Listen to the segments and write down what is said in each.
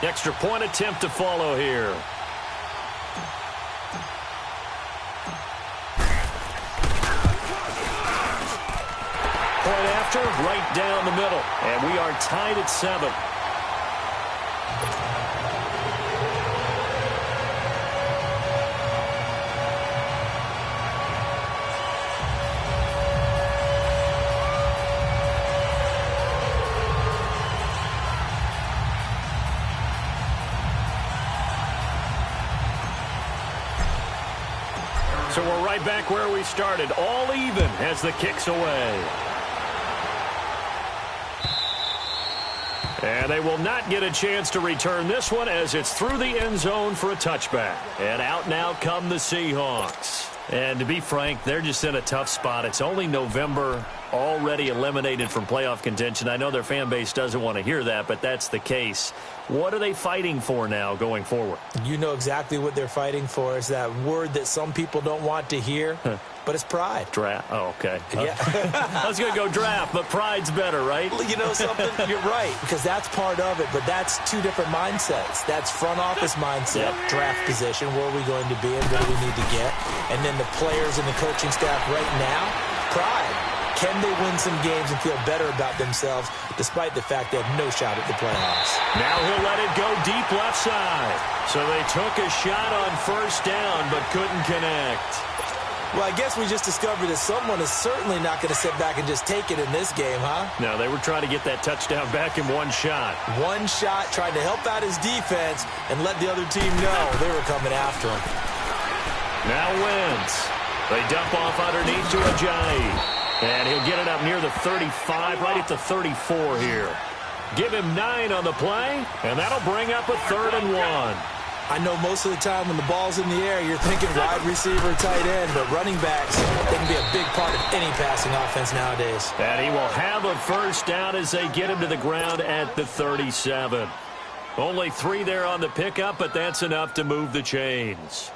Extra point attempt to follow here. Point after, right down the middle. And we are tied at 7. So we're right back where we started, all even as the kick's away. And they will not get a chance to return this one as it's through the end zone for a touchback. And out now come the Seahawks. And to be frank, they're just in a tough spot. It's only November, already eliminated from playoff contention. I know their fan base doesn't want to hear that, but that's the case. What are they fighting for now going forward? You know exactly what they're fighting for. Is that word that some people don't want to hear, but it's pride. Draft. Oh, okay. Yeah. I was going to go draft, but pride's better, right? You know something? You're right, because that's part of it, but that's two different mindsets. That's front office mindset, draft position, where are we going to be and what do we need to get? And then the players and the coaching staff right now, pride. Can they win some games and feel better about themselves despite the fact they have no shot at the playoffs? Now he'll let it go deep left side. So they took a shot on first down but couldn't connect. Well, I guess we just discovered that someone is certainly not going to sit back and just take it in this game, huh? No, they were trying to get that touchdown back in one shot. One shot, trying to help out his defense and let the other team know they were coming after him. Now Wentz. They dump off underneath to Ajayi. And he'll get it up near the 35, right at the 34 here. Give him 9 on the play, and that'll bring up a 3rd and 1. I know most of the time when the ball's in the air, you're thinking wide receiver, tight end, but running backs, they can be a big part of any passing offense nowadays. And he will have a first down as they get him to the ground at the 37. Only 3 there on the pickup, but that's enough to move the chains.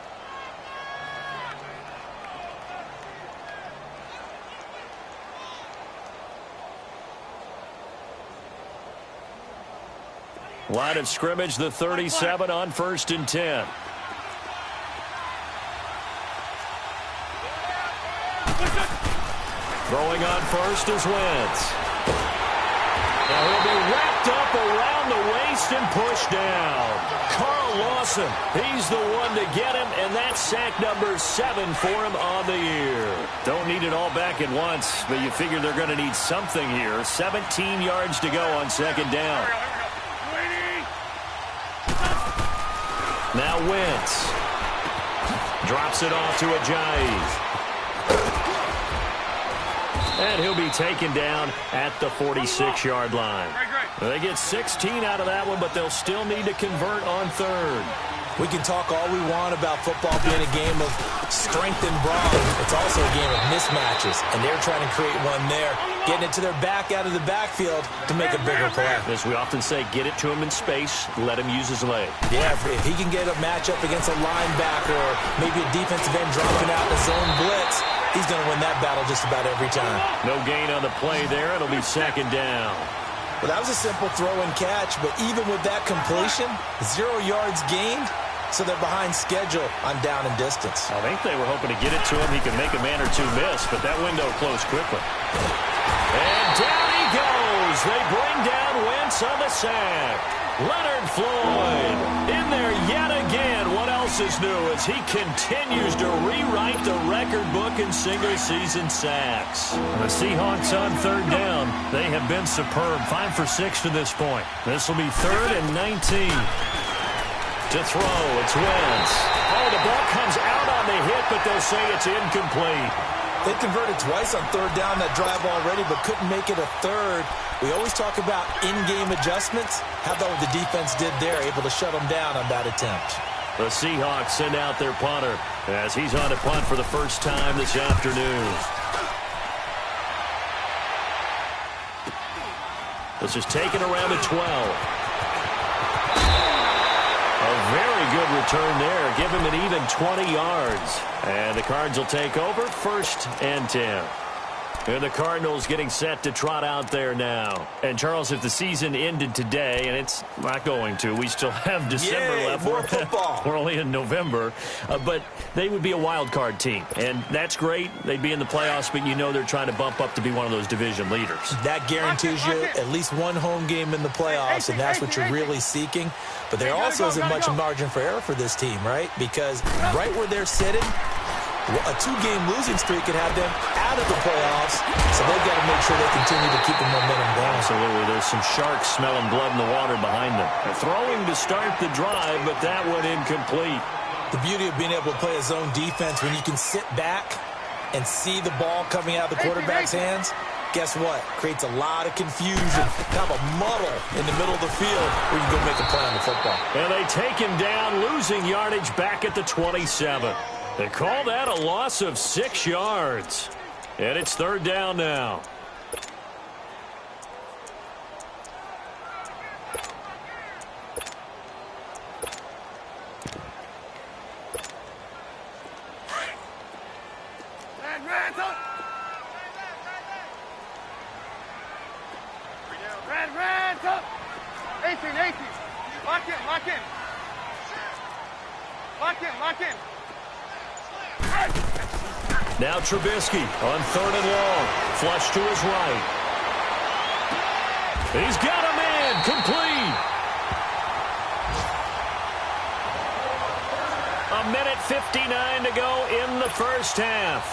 Line of scrimmage, the 37 on 1st and 10. Throwing on first is Wentz. Now he'll be wrapped up around the waist and pushed down. Carl Lawson, he's the one to get him, and that's sack number 7 for him on the year. Don't need it all back at once, but you figure they're going to need something here. 17 yards to go on 2nd down. Now Wentz drops it off to Ajayi. And he'll be taken down at the 46-yard line. They get 16 out of that one, but they'll still need to convert on 3rd. We can talk all we want about football being a game of strength and brawn. It's also a game of mismatches, and they're trying to create one there, getting it to their back out of the backfield to make a bigger play. As we often say, get it to him in space, let him use his leg. Yeah, if he can get a matchup against a linebacker or maybe a defensive end dropping out in a zone blitz, he's going to win that battle just about every time. No gain on the play there. It'll be 2nd down. Well, that was a simple throw and catch, but even with that completion, 0 yards gained, so they're behind schedule on down and distance. I think they were hoping to get it to him. He could make a man or two miss, but that window closed quickly. And down he goes. They bring down Wentz on the sack. Leonard Floyd in there yet again. What else is new as he continues to rewrite the record book in single-season sacks. The Seahawks on 3rd down. They have been superb. 5 for 6 to this point. This will be 3rd and 19. To throw, it's Wentz. Oh, the ball comes out on the hit, but they'll say it's incomplete. They converted twice on 3rd down that drive already, but couldn't make it a 3rd. We always talk about in-game adjustments. How about what the defense did there, able to shut them down on that attempt? The Seahawks send out their punter as he's on to punt for the first time this afternoon. This is taken around the 12. A very good return there. Give him an even 20 yards. And the Cards will take over 1st and 10. And the Cardinals getting set to trot out there now. And, Charles, if the season ended today, and it's not going to, we still have December left. More football. We're only in November. But they would be a wild card team. And that's great. They'd be in the playoffs, but you know they're trying to bump up to be one of those division leaders. That guarantees you at least one home game in the playoffs, and that's what you're really seeking. But there also isn't much margin for error for this team, right? Because right where they're sitting, a 2-game losing streak could have them out of the playoffs, so they've got to make sure they continue to keep the momentum going. Absolutely. There's some sharks smelling blood in the water behind them. They're throwing to start the drive, but that went incomplete. The beauty of being able to play a zone defense when you can sit back and see the ball coming out of the quarterback's hands, guess what? Creates a lot of confusion, kind of a muddle in the middle of the field where you can go make a play on the football. And they take him down, losing yardage back at the 27. They call that a loss of 6 yards. And it's third down now. Red, up. 18. Lock in. Lock in. Now Trubisky on third and long. Flush to his right. He's got a man. Complete. 1:59 to go in the first half.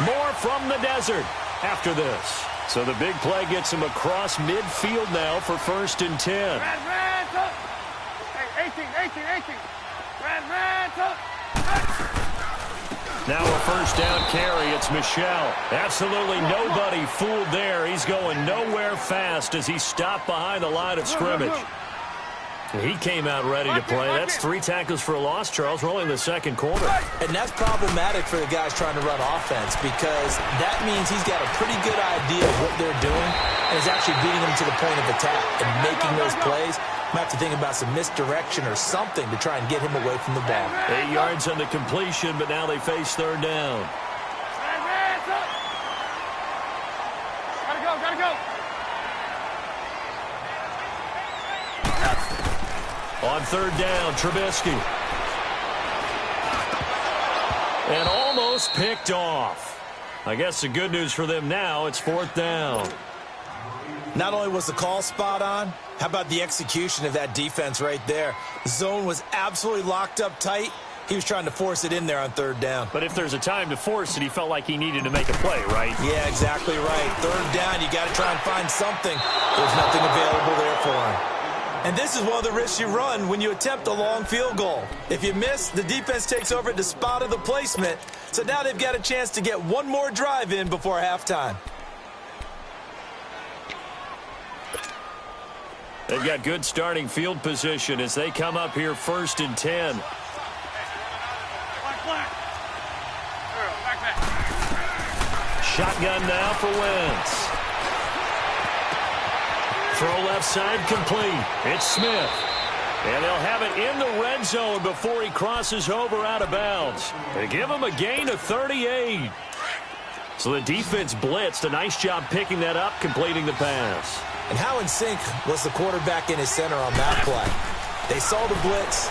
More from the desert after this. So the big play gets him across midfield now for first and 10. Red, up. Hey, 18. Red, up. Now a first down carry. It's Michel. Absolutely nobody fooled there. He's going nowhere fast as he stopped behind the line of scrimmage. He came out ready to play. That's 3 tackles for a loss, Charles. We're only in the second quarter. And that's problematic for the guys trying to run offense because that means he's got a pretty good idea of what they're doing and is actually beating them to the point of attack and making those plays. Might have to think about some misdirection or something to try and get him away from the ball. 8 yards on the completion, but now they face third down. Gotta go. On third down, Trubisky. And almost picked off. I guess the good news for them now, it's fourth down. Not only was the call spot on, how about the execution of that defense right there? The zone was absolutely locked up tight. He was trying to force it in there on third down. But if there's a time to force it, he felt like he needed to make a play, right? Yeah, exactly right. Third down, you got to try and find something. There's nothing available there for him. And this is one of the risks you run when you attempt a long field goal. If you miss, the defense takes over at the spot of the placement. So now they've got a chance to get one more drive in before halftime. They've got good starting field position as they come up here first and 10. Shotgun now for Wentz. Throw left side complete. It's Smith. And they'll have it in the red zone before he crosses over out of bounds. They give him a gain of 38. So the defense blitzed. A nice job picking that up, completing the pass. And how in sync was the quarterback in his center on that play? They saw the blitz,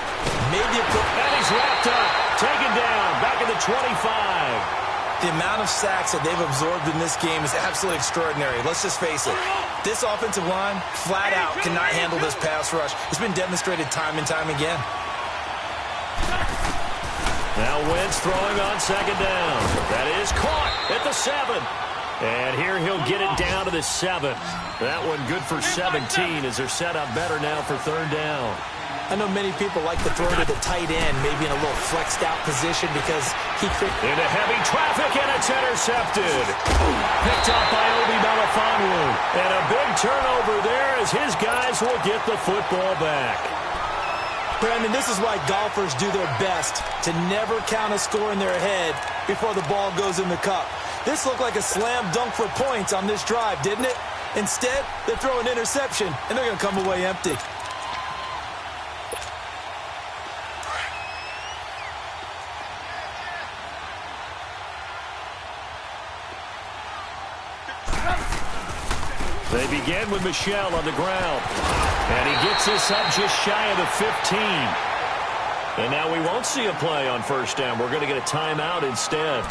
made the approach. And he's wrapped up, taken down, back at the 25. The amount of sacks that they've absorbed in this game is absolutely extraordinary. Let's just face it. This offensive line, flat out, cannot handle this pass rush. It's been demonstrated time and time again. Now Wentz throwing on second down. That is caught at the 7. And here he'll get it down to the 7. That one good for 17 as they're set up better now for third down. I know many people like to throw to the tight end, maybe in a little flexed out position because he could. Into heavy traffic, and it's intercepted. Picked up by Obi Melifonwu. And a big turnover there as his guys will get the football back. Brandon, this is why golfers do their best to never count a score in their head before the ball goes in the cup. This looked like a slam dunk for points on this drive, didn't it? Instead, they throw an interception, and they're going to come away empty. They begin with Michel on the ground. And he gets this up just shy of the 15. And now we won't see a play on first down. We're going to get a timeout instead,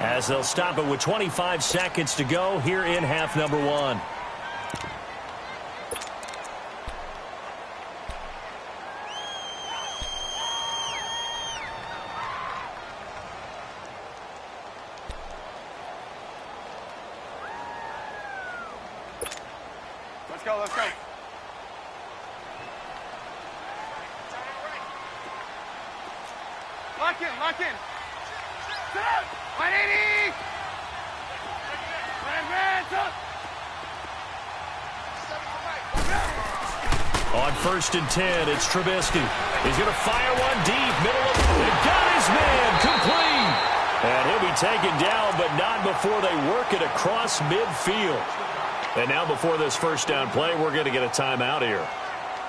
as they'll stop it with 25 seconds to go here in half number 1. Let's go, let's go. Lock in, lock in. Sit up. 180. Red, up. On first and 10, it's Trubisky. He's going to fire one deep, middle of the... He got his man, complete. And he'll be taken down, but not before they work it across midfield. And now before this first down play, we're going to get a timeout here,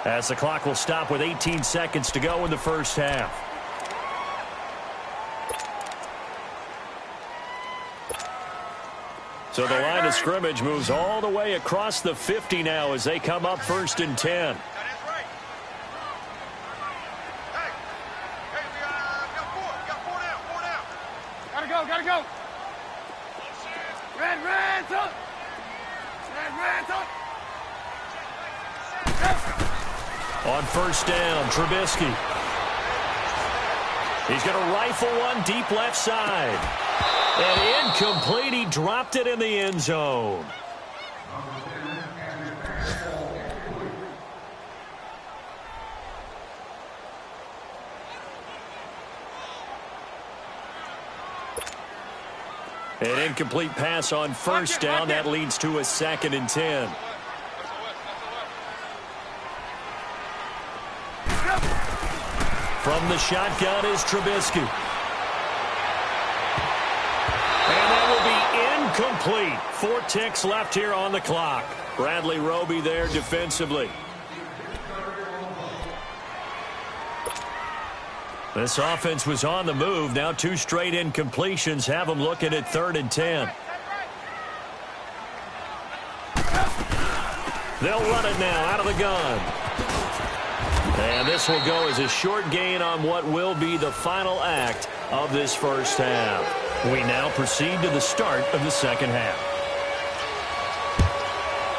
as the clock will stop with 18 seconds to go in the first half. So the line of scrimmage moves all the way across the 50 now as they come up first and 10. Gotta go. Red, up. Red, up. On first down, Trubisky. He's going to rifle one deep left side. And incomplete. He dropped it in the end zone. An incomplete pass on first down. That leads to a 2nd and 10. From the shotgun is Trubisky. And that will be incomplete. 4 ticks left here on the clock. Bradley Roby there defensively. This offense was on the move. Now 2 straight incompletions have them looking at 3rd and 10. They'll run it now out of the gun. And this will go as a short gain on what will be the final act of this first half. We now proceed to the start of the second half.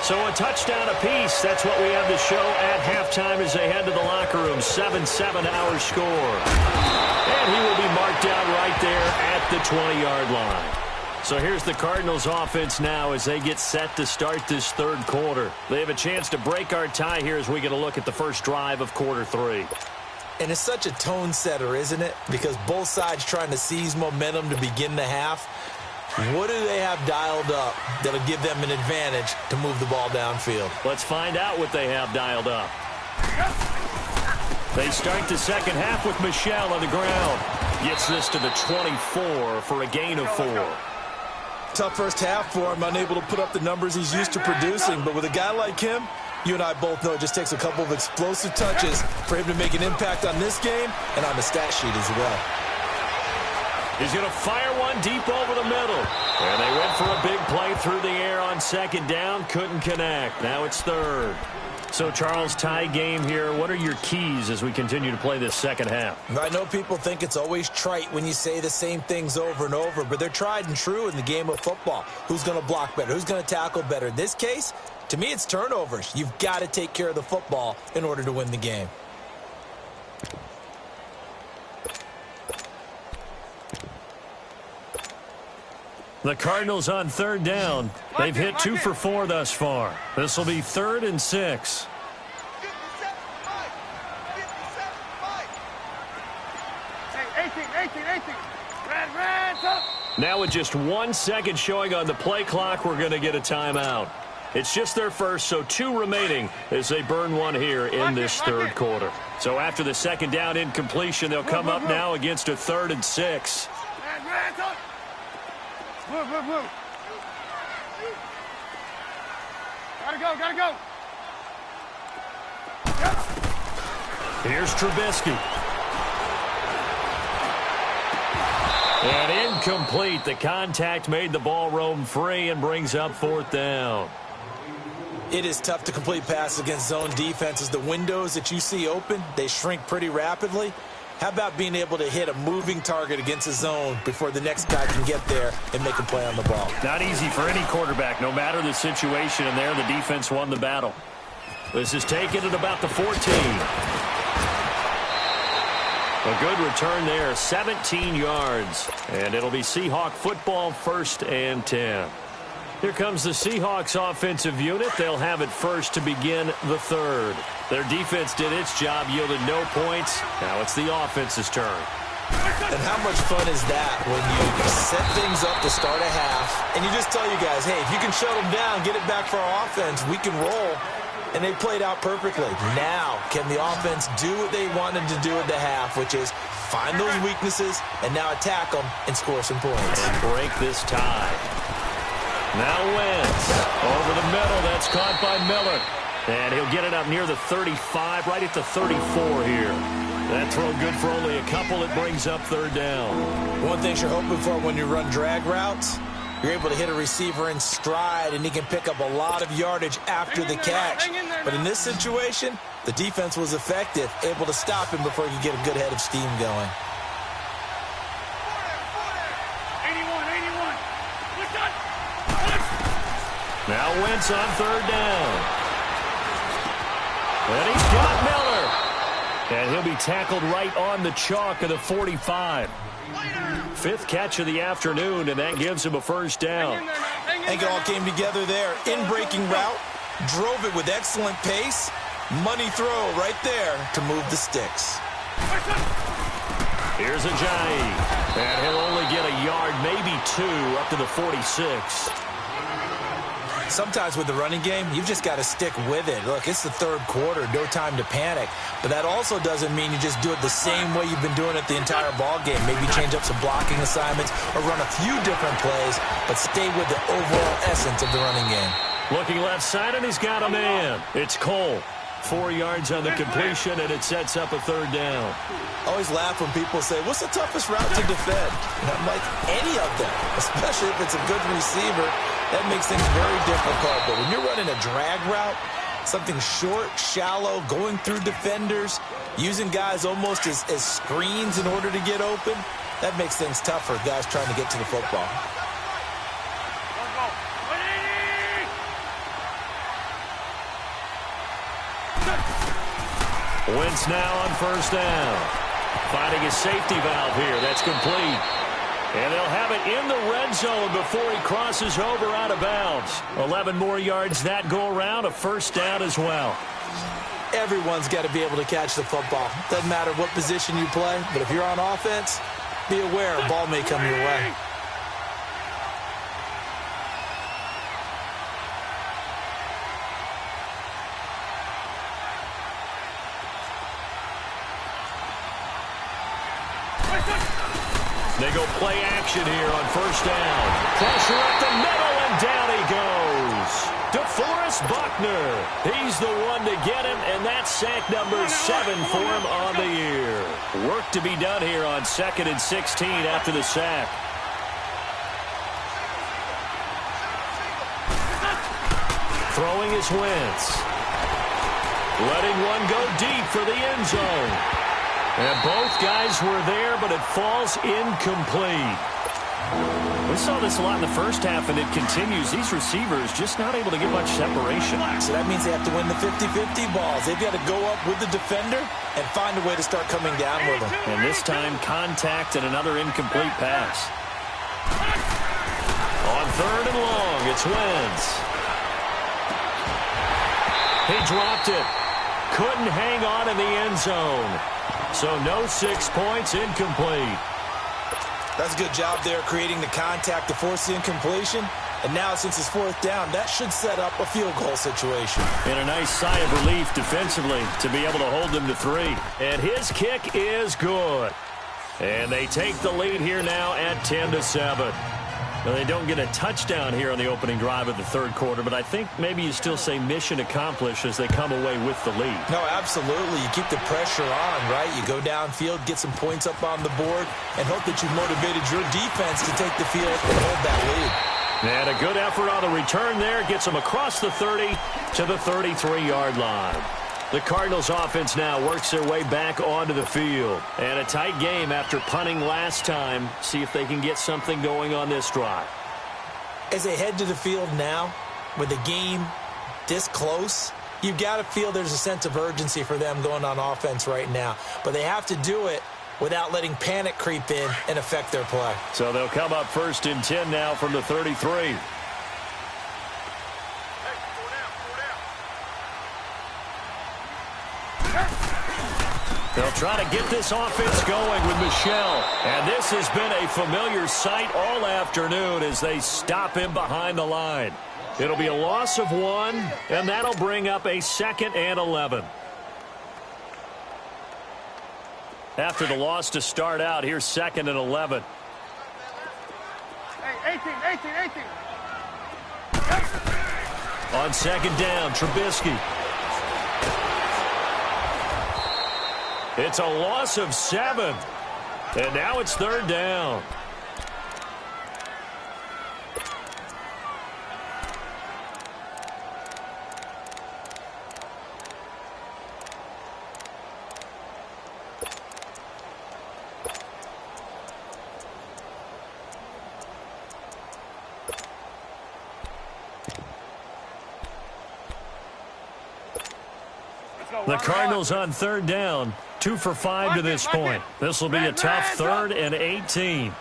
So a touchdown apiece. That's what we have to show at halftime as they head to the locker room. 7-7 our score. And he will be marked down right there at the 20-yard line. So here's the Cardinals offense now as they get set to start this third quarter. They have a chance to break our tie here as we get a look at the first drive of quarter 3. And it's such a tone setter, isn't it? Because both sides trying to seize momentum to begin the half. What do they have dialed up that'll give them an advantage to move the ball downfield? Let's find out what they have dialed up. They start the second half with Michel on the ground. Gets this to the 24 for a gain of 4. Tough first half for him, unable to put up the numbers he's used to producing. But with a guy like him, you and I both know it just takes a couple of explosive touches for him to make an impact on this game and on the stat sheet as well. He's going to fire one deep over the middle. And they went for a big play through the air on second down. Couldn't connect. Now it's 3rd. So, Charles, tie game here. What are your keys as we continue to play this second half? I know people think it's always trite when you say the same things over and over, but they're tried and true in the game of football. Who's going to block better? Who's going to tackle better? In this case, to me, it's turnovers. You've got to take care of the football in order to win the game. The Cardinals on 3rd down. They've hit 2 for 4 thus far. This will be 3rd and 6. Hey, 18. Red, up. Now with just 1 second showing on the play clock, we're going to get a timeout. It's just their first, so 2 remaining as they burn one here in this third quarter. So after the second down incompletion, they'll come up now against a 3rd and 6. Red, up. Blue. Gotta go. Yep. Here's Trubisky. And incomplete. The contact made the ball roam free and brings up 4th down. It is tough to complete passes against zone defenses. The windows that you see open, they shrink pretty rapidly. How about being able to hit a moving target against a zone before the next guy can get there and make a play on the ball? Not easy for any quarterback, no matter the situation, and there the defense won the battle. This is taken at about the 14. A good return there, 17 yards. And it'll be Seahawk football, 1st and 10. Here comes the Seahawks offensive unit. They'll have it first to begin the 3rd. Their defense did its job, yielded no points. Now it's the offense's turn. And how much fun is that when you set things up to start a half, and you just tell you guys, hey, if you can shut them down, get it back for our offense, we can roll. And they played out perfectly. Now, can the offense do what they wanted to do at the half, which is find those weaknesses and now attack them and score some points? And break this tie. Now Wentz over the middle. That's caught by Miller. And he'll get it up near the 35, right at the 34 here. That throw good for only a couple. It brings up 3rd down. One thing you're hoping for when you run drag routes, you're able to hit a receiver in stride, and he can pick up a lot of yardage after the catch. But in this situation, the defense was effective, able to stop him before he could get a good head of steam going. 81. Now Wentz on 3rd down. And he's got Miller. And he'll be tackled right on the chalk of the 45. 5th catch of the afternoon, and that gives him a 1st down. I think it all came together there. In-breaking route, drove it with excellent pace. Money throw right there to move the sticks. Here's Ajayi. And he'll only get a yard, maybe 2, up to the 46. Sometimes with the running game, you've just got to stick with it. Look, it's the 3rd quarter, no time to panic. But that also doesn't mean you just do it the same way you've been doing it the entire ball game. Maybe change up some blocking assignments or run a few different plays, but stay with the overall essence of the running game. Looking left side, and he's got a man. It's Cole. 4 yards on the completion, and it sets up a 3rd down. I always laugh when people say, what's the toughest route to defend? And I'm like, any of them, especially if it's a good receiver. That makes things very difficult. But when you're running a drag route, something short, shallow, going through defenders, using guys almost as screens in order to get open, that makes things tough for guys trying to get to the football. Wentz now on 1st down. Finding a safety valve here. That's complete. And they'll have it in the red zone before he crosses over out of bounds. 11 more yards that go around, a 1st down as well. Everyone's got to be able to catch the football. Doesn't matter what position you play, but if you're on offense, be aware a ball may come your way. They go play action here on 1st down. Pressure up the middle, and down he goes. DeForest Buckner. He's the one to get him, and that's sack number 7 for him on the year. Work to be done here on 2nd and 16 after the sack. Throwing is Wentz. Letting one go deep for the end zone. And both guys were there, but it falls incomplete. We saw this a lot in the first half, and it continues. These receivers just not able to get much separation. So that means they have to win the 50-50 balls. They've got to go up with the defender and find a way to start coming down with them. And this time, contact and another incomplete pass. On 3rd and long, it's Wentz. He dropped it. Couldn't hang on in the end zone. So no 6 points, incomplete. That's a good job there creating the contact to force the incompletion. And now since it's 4th down, that should set up a field goal situation. And a nice sigh of relief defensively to be able to hold them to 3. And his kick is good. And they take the lead here now at 10-7. Now, they don't get a touchdown here on the opening drive of the 3rd quarter, but I think maybe you still say mission accomplished as they come away with the lead. No, absolutely. You keep the pressure on, right? You go downfield, get some points up on the board, and hope that you've motivated your defense to take the field and hold that lead. And a good effort on the return there. Gets them across the 30 to the 33-yard line. The Cardinals offense now works their way back onto the field. And a tight game after punting last time. See if they can get something going on this drive. As they head to the field now, with the game this close, you've got to feel there's a sense of urgency for them going on offense right now. But they have to do it without letting panic creep in and affect their play. So they'll come up 1st and 10 now from the 33. They'll try to get this offense going with Michel. And this has been a familiar sight all afternoon as they stop him behind the line. It'll be a loss of 1, and that'll bring up a 2nd and 11. After the loss to start out, here's 2nd and 11. Hey, 18. On 2nd down, Trubisky. It's a loss of 7. And now it's 3rd down. The Cardinals on 3rd down, 2 for 5 to this point. This will be a tough 3rd and 18.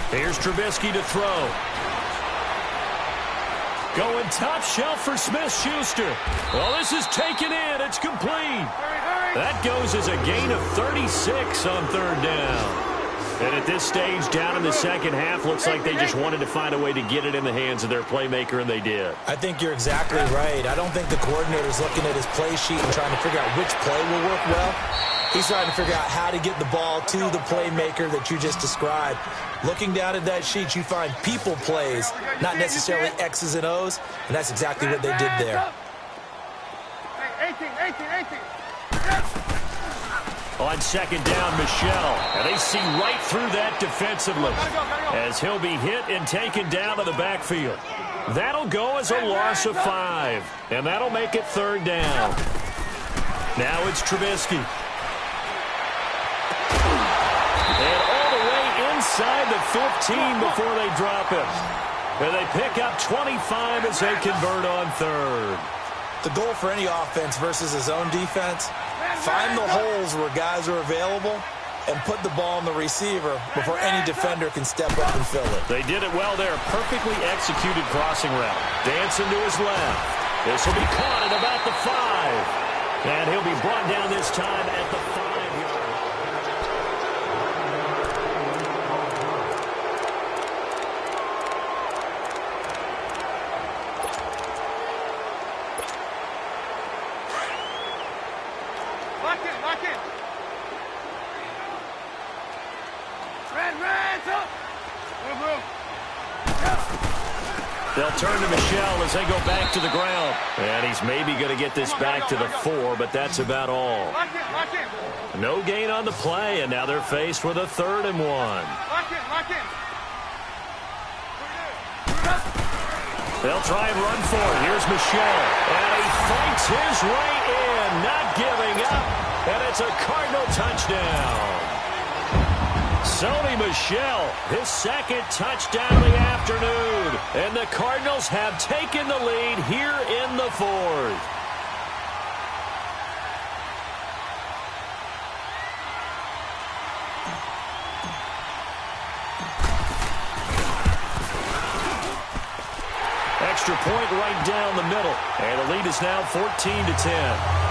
Here's Trubisky to throw. Going top shelf for Smith-Schuster. Well, this is taken in. It's complete. That goes as a gain of 36 on 3rd down. And at this stage, down in the second half, looks like they just wanted to find a way to get it in the hands of their playmaker, and they did. I think you're exactly right. I don't think the coordinator's looking at his play sheet and trying to figure out which play will work well. He's trying to figure out how to get the ball to the playmaker that you just described. Looking down at that sheet, you find people plays, not necessarily X's and O's, and that's exactly what they did there. Hey, 18. On 2nd down, Michel. And they see right through that defensively as he'll be hit and taken down to the backfield. That'll go as a loss of 5. And that'll make it 3rd down. Now it's Trubisky. And all the way inside the 15 before they drop him. And they pick up 25 as they convert on 3rd. The goal for any offense versus his own defense, find the holes where guys are available and put the ball on the receiver before any defender can step up and fill it. They did it well there. Perfectly executed crossing route. Dancing to his left. This will be caught at about the 5. And he'll be brought down this time at the 5-yard. Lock in. Red, up. Move. They'll turn to Michel as they go back to the ground. And he's maybe going to get this back to the 4, but that's about all. Lock in. No gain on the play, and now they're faced with a 3rd and 1. Lock in. They'll try and run for it. Here's Michel. And he fights his way in, not giving up. And it's a Cardinal touchdown. Sony Michel, his 2nd touchdown of the afternoon. And the Cardinals have taken the lead here in the 4th. Extra point right down the middle. And the lead is now 14-10.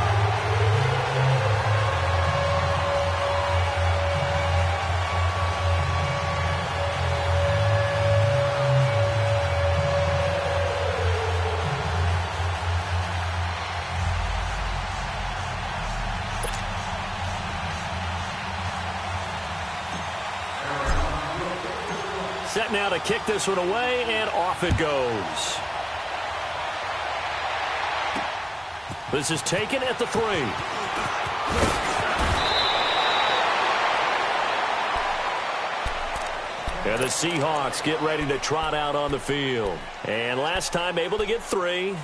Set now to kick this one away, and off it goes. This is taken at the 3. And the Seahawks get ready to trot out on the field. And last time able to get 3.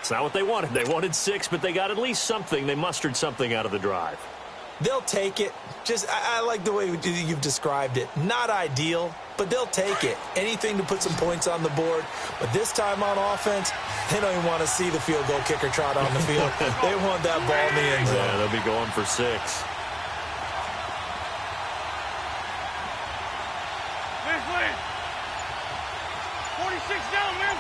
It's not what they wanted. They wanted 6, but they got at least something. They mustered something out of the drive. They'll take it. I like the way you've described it. Not ideal, but they'll take it. Anything to put some points on the board. But this time on offense, they don't even want to see the field goal kicker trot on the field. They want that ball in the end zone. Yeah, they'll be going for 6. Win. 46 down, man.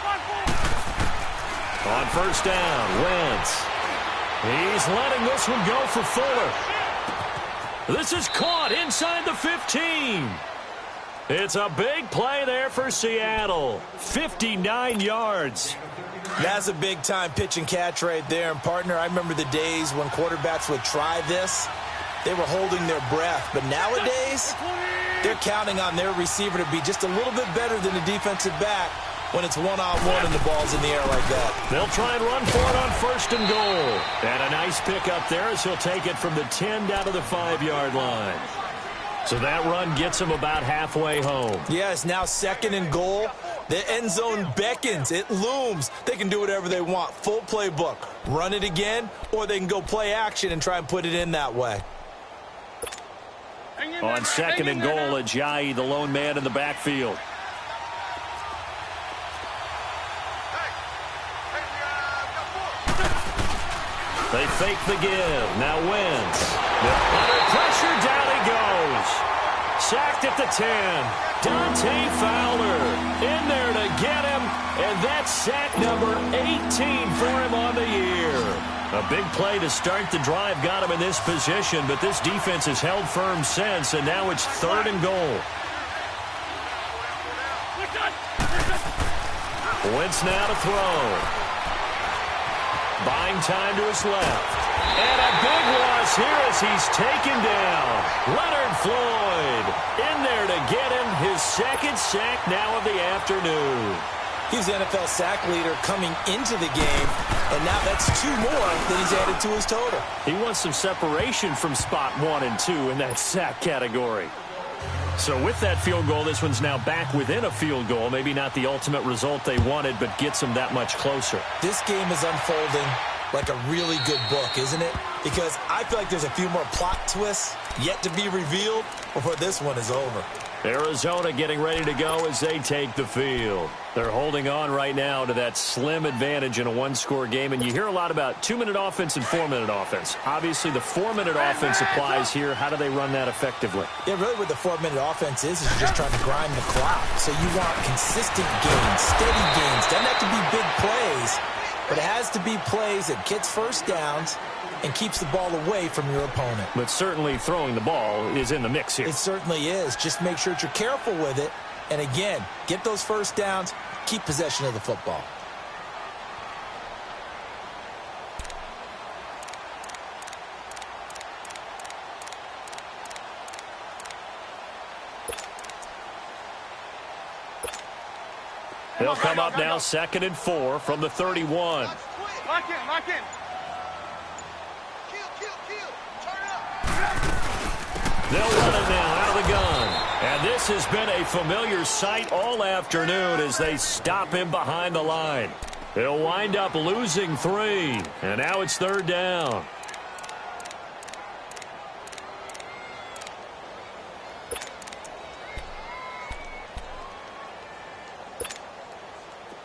5-4. On first down, Wentz. He's letting this one go for Fuller. This is caught inside the 15. It's a big play there for Seattle. 59 yards. That's a big-time pitch and catch right there. And, partner, I remember the days when quarterbacks would try this. They were holding their breath. But nowadays, they're counting on their receiver to be just a little bit better than the defensive back when it's one-on-one and the ball's in the air like that. They'll try and run for it on first and goal. And a nice pick up there as he'll take it from the 10 down to the 5-yard line. So that run gets him about halfway home. Yeah, it's now 2nd and goal. The end zone beckons. It looms. They can do whatever they want. Full playbook. Run it again, or they can go play action and try and put it in that way. On 2nd and goal, Ajayi, the lone man in the backfield. They fake the give. Now Wentz. Under pressure, down he goes. Sacked at the 10. Dante Fowler in there to get him. And that's sack number 18 for him on the year. A big play to start the drive got him in this position, but this defense has held firm since, and now it's 3rd and goal. Wentz now to throw. Buying time to his left. And a big loss here as he's taken down. Leonard Floyd in there to get him his 2nd sack now of the afternoon. He's the NFL sack leader coming into the game, and now that's 2 more that he's added to his total. He wants some separation from spot 1 and 2 in that sack category. So with that field goal, this one's now back within a field goal. Maybe not the ultimate result they wanted, but gets them that much closer. This game is unfolding like a really good book, isn't it? Because I feel like there's a few more plot twists yet to be revealed before this one is over. Arizona getting ready to go as they take the field. They're holding on right now to that slim advantage in a 1-score game, and you hear a lot about 2-minute offense and 4-minute offense. Obviously, the 4-minute offense applies here. How do they run that effectively? Yeah, really what the 4-minute offense is you're just trying to grind the clock. So you want consistent gains, steady gains. Doesn't have to be big plays, but it has to be plays that gets first downs and keeps the ball away from your opponent. But certainly throwing the ball is in the mix here. It certainly is. Just make sure that you're careful with it. And again, get those first downs, keep possession of the football. They'll come up now 2nd and 4 from the 31. Lock in. They'll run it now out of the gun. And this has been a familiar sight all afternoon as they stop him behind the line. They'll wind up losing 3. And now it's 3rd down.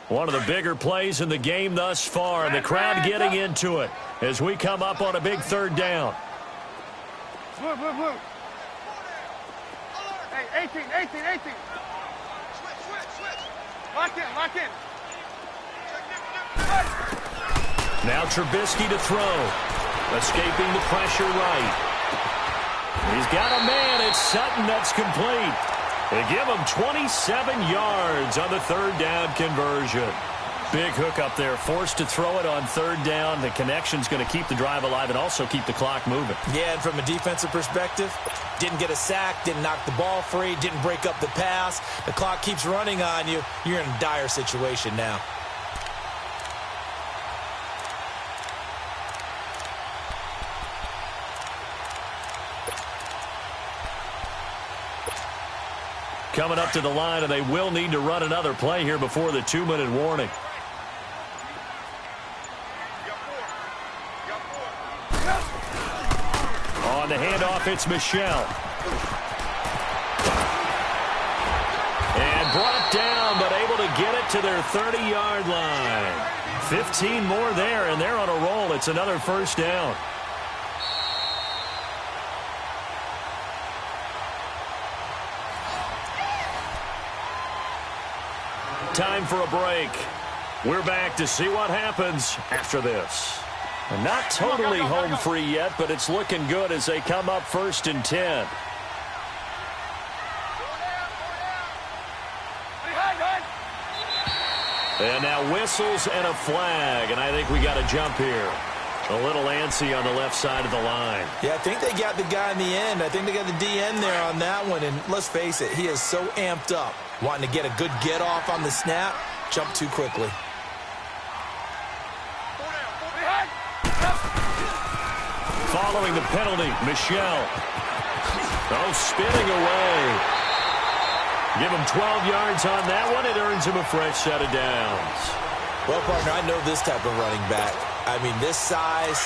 One of the bigger plays in the game thus far, and the crowd getting into it as we come up on a big 3rd down. Blue. Hey, 18. Switch. Lock in. Now Trubisky to throw. Escaping the pressure right. He's got a man. It's Sutton that's complete. They give him 27 yards on the 3rd down conversion. Big hook up there. Forced to throw it on 3rd down. The connection's going to keep the drive alive and also keep the clock moving. Yeah, and from a defensive perspective, didn't get a sack, didn't knock the ball free, didn't break up the pass. The clock keeps running on you. You're in a dire situation now. coming up to the line, and they will need to run another play here before the 2-minute warning. On the handoff, it's Michelle. And brought down, but able to get it to their 30-yard line. 15 more there, and they're on a roll. It's another first down. Time for a break. We're back to see what happens after this. Not totally home free yet, but it's looking good as they come up 1st and 10. And now whistles and a flag, and I think we got a jump here. A little antsy on the left side of the line. Yeah, I think they got the guy in the end. I think they got the DN there on that one, and let's face it, he is so amped up, wanting to get a good get-off on the snap, jump too quickly. Following the penalty, Michelle. Oh, spinning away. Give him 12 yards on that one. It earns him a fresh set of downs. Well, partner, I know this type of running back. I mean, this size,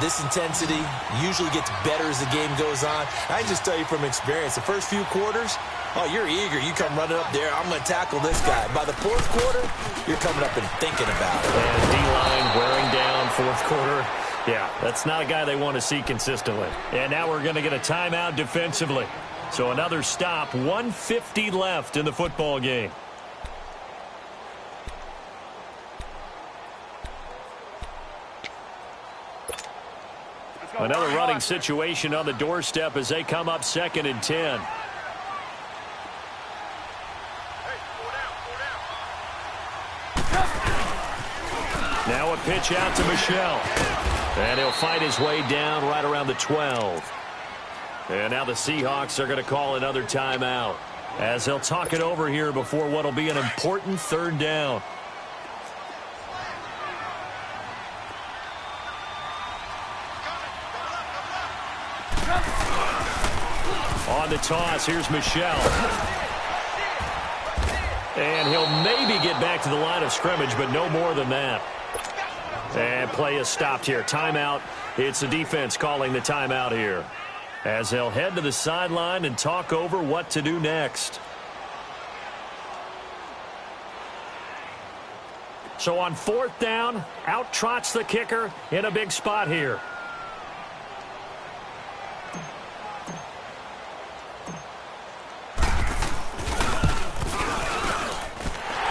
this intensity usually gets better as the game goes on. I can just tell you from experience, the first few quarters, oh, you're eager. You come running up there, I'm going to tackle this guy. By the 4th quarter, you're coming up and thinking about it. And D-line wearing down 4th quarter. Yeah, that's not a guy they want to see consistently. And now we're going to get a timeout defensively. So another stop, 1:50 left in the football game. Another running situation on the doorstep as they come up 2nd and 10. Now a pitch out to Michelle. And he'll fight his way down right around the 12. And now the Seahawks are going to call another timeout as they'll talk it over here before what will be an important 3rd down. On the toss, here's Michelle. And he'll maybe get back to the line of scrimmage, but no more than that. And play is stopped here. Timeout. It's the defense calling the timeout here, as they'll head to the sideline and talk over what to do next. So on 4th down, out trots the kicker in a big spot here.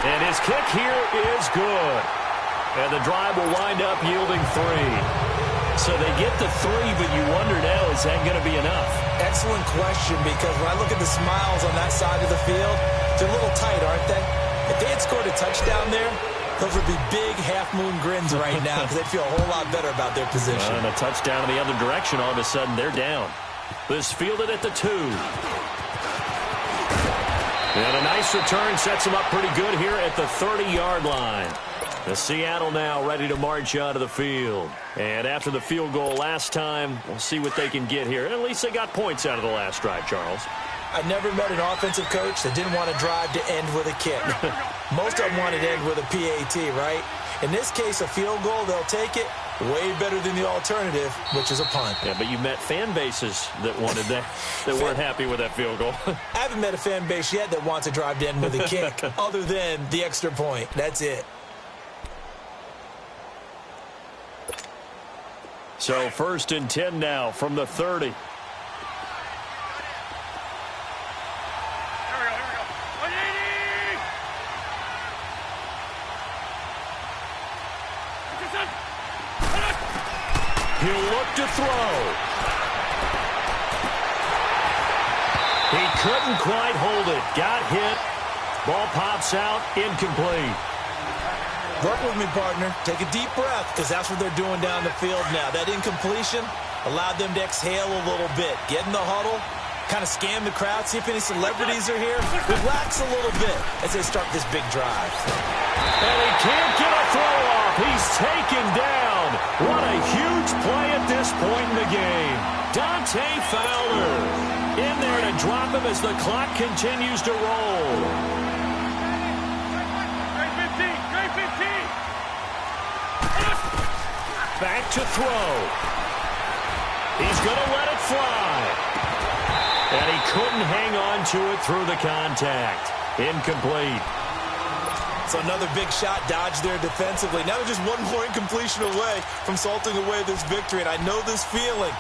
And his kick here is good. And the drive will wind up yielding 3. So they get the 3, but you wonder now, is that going to be enough? Excellent question, because when I look at the smiles on that side of the field, they're a little tight, aren't they? If they had scored a touchdown there, those would be big half-moon grins right now because they'd feel a whole lot better about their position. And a touchdown in the other direction, all of a sudden they're down. This fielded at the 2. And a nice return sets them up pretty good here at the 30-yard line. The Seattle now ready to march onto the field. And after the field goal last time, we'll see what they can get here. And at least they got points out of the last drive, Charles. I never met an offensive coach that didn't want to drive to end with a kick. Most of them wanted to end with a PAT, right? In this case, a field goal, they'll take it. Way better than the alternative, which is a punt. Yeah, but you met fan bases that wanted that, that weren't happy with that field goal. I haven't met a fan base yet that wants to drive to end with a kick, other than the extra point. That's it. So 1st and 10 now from the 30. Here we go. 180! He'll look to throw. He couldn't quite hold it. Got hit. Ball pops out. Incomplete. Work with me, partner. Take a deep breath, because that's what they're doing down the field now. That incompletion allowed them to exhale a little bit. Get in the huddle, kind of scan the crowd, see if any celebrities are here. Relax a little bit as they start this big drive. And he can't get a throw off. He's taken down. down. What a huge play at this point in the game. Dante Fowler in there to drop him as the clock continues to roll. Great 15. Back to throw. He's going to let it fly. And he couldn't hang on to it through the contact. Incomplete. So another big shot dodged there defensively. Now they're just one more incompletion away from salting away this victory. And I know this feeling.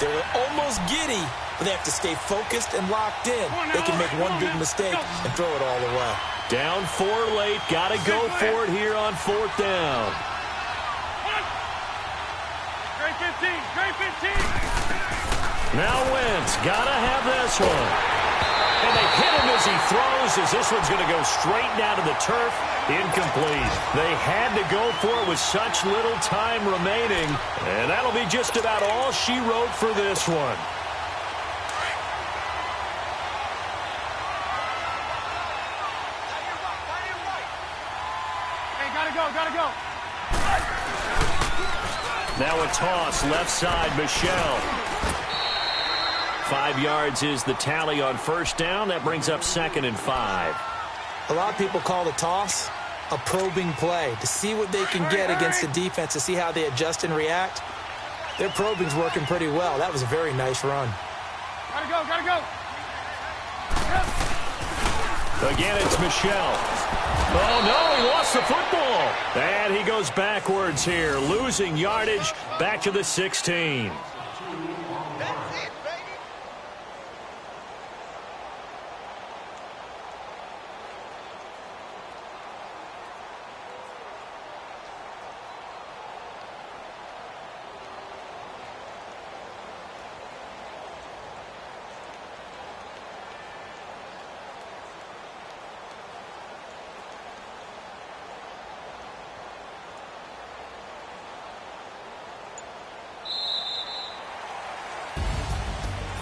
They're almost giddy, but they have to stay focused and locked in. They can make one big mistake and throw it all away. Down 4 late. Got to go for it here on 4th down. Great 15. Now Wentz. Got to have this one. And they hit him as he throws, as this one's going to go straight down to the turf. Incomplete. They had to go for it with such little time remaining. And that'll be just about all she wrote for this one. Hey, gotta go. Now a toss, left side, Michelle. 5 yards is the tally on 1st down. That brings up 2nd and 5. A lot of people call the toss a probing play to see what they can get against the defense, to see how they adjust and react. Their probing's working pretty well. That was a very nice run. Gotta go. Again, it's Michelle. Oh, no, he lost the football. And he goes backwards here, losing yardage back to the 16.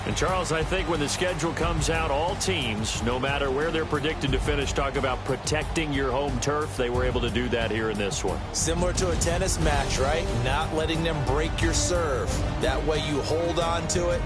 And, Charles, I think when the schedule comes out, all teams, no matter where they're predicted to finish, talk about protecting your home turf. They were able to do that here in this one. Similar to a tennis match, right? Not letting them break your serve. That way you hold on to it,